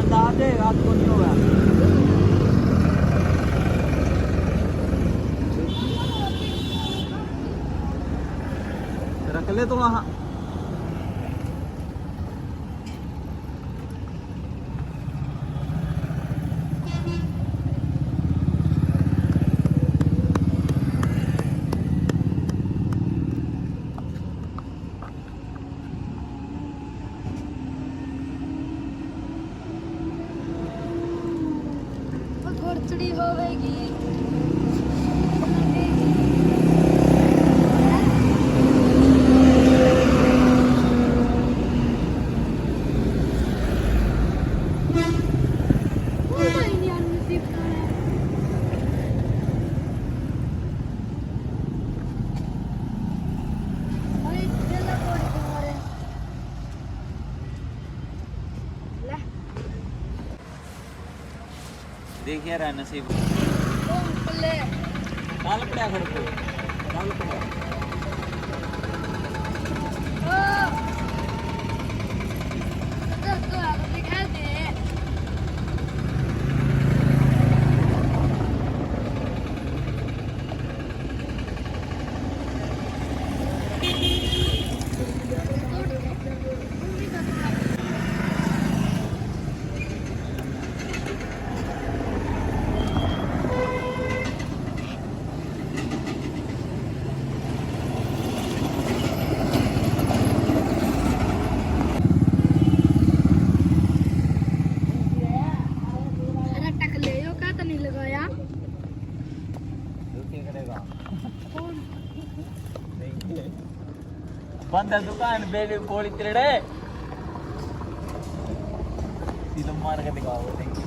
बता दे रात को नहीं होगा। रख ले तो वहाँ। घोड़चड़ी होवेगी देखिए रहा नसीब ले काल पड़ा घर को काल पड़ा तो आप दिखा दे नहीं लगाया करेगा कौन बंद है दुकान बेबी कोड़ी तिरड़े सीधा मार के दिखाओ।